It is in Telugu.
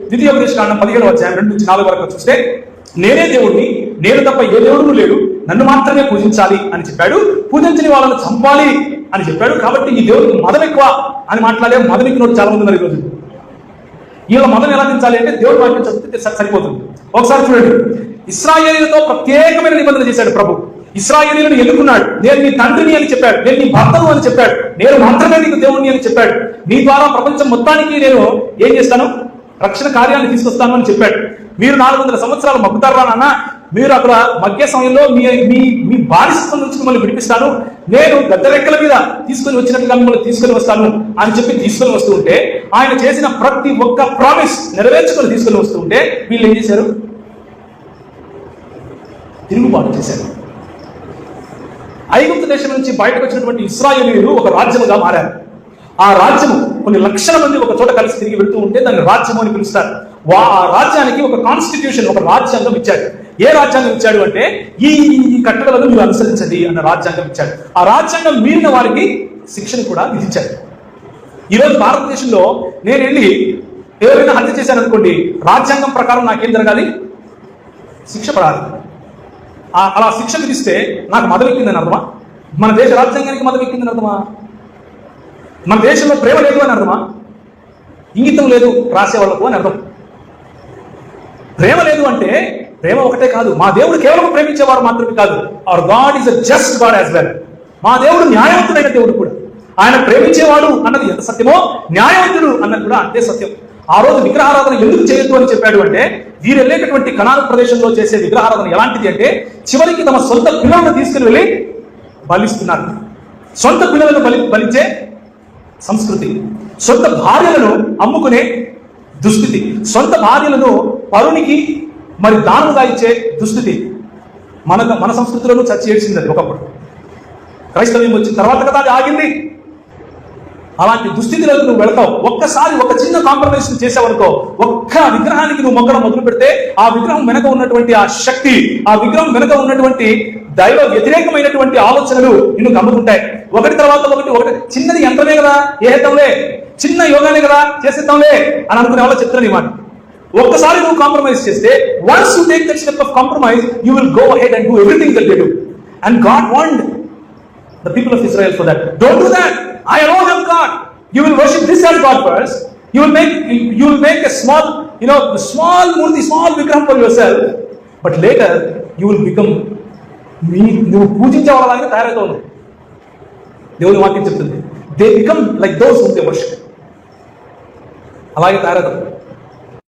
ద్వితీయోపదేశకాండం 17:2-4 వరకు చూస్తే, నేనే దేవుడిని, నేను తప్ప ఏ దేవుడు లేడు, నన్ను మాత్రమే పూజించాలి అని చెప్పాడు. పూజించని వాళ్ళను చంపాలి అని చెప్పాడు. కాబట్టి ఈ దేవుడికి మదం ఎక్కువ అని మాట్లాడే మదం ఎక్కినోడు చాలా మంది ఉన్నారు ఈరోజు. వీళ్ళ మదం ఎలా దించాలి అంటే దేవుడి వాక్యం చదివితే సరిపోతుంది. ఒకసారి చూడండి, ఇశ్రాయేలీయులతో ప్రత్యేకమైన నిబంధన చేశాడు ప్రభు. ఇశ్రాయేలీయులను ఎన్నుకున్నాడు. నేను నీ తండ్రిని అని చెప్పాడు, నేను నీ భర్తను అని చెప్పాడు, నేను మాత్రమే నీకు దేవుణ్ణి అని చెప్పాడు. నీ ద్వారా ప్రపంచం మొత్తానికి నేను ఏం చేస్తాను, రక్షణ కార్యాన్ని తీసుకొస్తాను అని చెప్పాడు. మీరు 400 సంవత్సరాలు మగ్గుతారా నాన్న, మీరు అక్కడ మగ్గే సమయంలో మీ బానిసత్వం నుంచి మిమ్మల్ని విడిపిస్తాను, నేను గద్దరెక్కల మీద తీసుకొని వచ్చినట్టుగా మిమ్మల్ని తీసుకొని వస్తాను అని చెప్పి తీసుకొని వస్తూ ఉంటే, ఆయన చేసిన ప్రతి ఒక్క ప్రామిస్ నెరవేర్చుకొని తీసుకొని వస్తూ ఉంటే వీళ్ళు ఏం చేశారు, తిరుగుబాటు చేశారు. ఐగుప్తు దేశం నుంచి బయటకు వచ్చినటువంటి ఇశ్రాయేలీయులు ఒక రాజ్యముగా మారారు. ఆ రాజ్యము కొన్ని లక్షల మంది ఒక చోట కలిసి తిరిగి వెళ్తూ ఉంటే దాన్ని రాజ్యము అని పిలుస్తారు. ఆ రాజ్యానికి ఒక కాన్స్టిట్యూషన్, ఒక రాజ్యాంగం ఇచ్చాడు. ఏ రాజ్యాంగం ఇచ్చాడు అంటే, ఈ కట్టడలను మీరు అనుసరించండి అన్న రాజ్యాంగం ఇచ్చాడు. ఆ రాజ్యాంగం మీరిన వారికి శిక్షను కూడా విధించాడు. ఈరోజు భారతదేశంలో నేను వెళ్ళి ఎవరైనా హత్య చేశాను అనుకోండి, రాజ్యాంగం ప్రకారం నాకేం జరగాలి, శిక్ష పడాలి. అలా శిక్ష విధిస్తే నాకు మదం ఎక్కిందని అర్థమా? మన దేశ రాజ్యాంగానికి మదం ఎక్కిందని అర్థమా? మన దేశంలో ప్రేమ లేదు అని అర్థమా? ఇంగితం లేదు రాసేవాళ్లకు అని అర్థం. ప్రేమ లేదు అంటే, ప్రేమ ఒకటే కాదు, మా దేవుడు కేవలం ప్రేమించేవాడు మాత్రమే కాదు, hour God is a just God as well. మా దేవుడు న్యాయవంతుడైన దేవుడు కూడా. ఆయన ప్రేమించేవాడు అన్నది ఎంత సత్యమో, న్యాయవంతుడు అన్నది కూడా అంతే సత్యం. ఆ రోజు విగ్రహారాధన ఎందుకు చేయొద్దు అని చెప్పాడు అంటే, వీరు వెళ్ళేటటువంటి కనాను ప్రదేశంలో చేసే విగ్రహారాధన ఎలాంటిది అంటే, చివరికి తమ సొంత పిల్లలను తీసుకుని వెళ్ళి బలిస్తున్నారు. సొంత పిల్లలను బలించే సంస్కృతి, సొంత భార్యలను అమ్ముకునే దుస్థితి, సొంత భార్యలను పరునికి మరి దానముగా ఇచ్చే దుస్థితి మన సంస్కృతిలోనూ చర్చ చేసింది ఒకప్పుడు. క్రైస్తవ్యం వచ్చిన తర్వాత కదా అది ఆగింది. అలాంటి దుస్థితిలోకి నువ్వు వెళతావు. ఒక్కసారి ఒక చిన్న కాంప్రమైజ్ చేసావనుకో, ఒక్క విగ్రహానికి నువ్వు మొక్కడం మొదలు పెడితే, ఆ విగ్రహం వెనక ఉన్నటువంటి ఆ శక్తి, ఆ విగ్రహం వెనక ఉన్నటువంటి దైవ వ్యతిరేకమైనటువంటి ఆలోచనలు నిన్ను గమ్ముకుంటాయి. ఒకటి తర్వాత ఒకటి. చిన్నది యంత్రమే కదా, ఏహేద్దాంలే, చిన్న యోగానే కదా చేసేద్దాంలే అని అనుకునే వాళ్ళు చెప్తున్నాను ఈ మాట. ఒక్కసారి నువ్వు కాంప్రమైజ్ చేస్తే, once you take that step of compromise, you will go ahead and do everything that they do. And God want the people of Israel for that. Don't do that. I alone am God. You will worship this as God first. You will make a small, small murti, small vigraham for yourself. But later you will become me. You పూజించే వాళ్ళలాగా తయారవుతావు. దేవుని వాక్యం చెప్తుంది, they become like those whom they worship. అలాగే తయారవుతావు.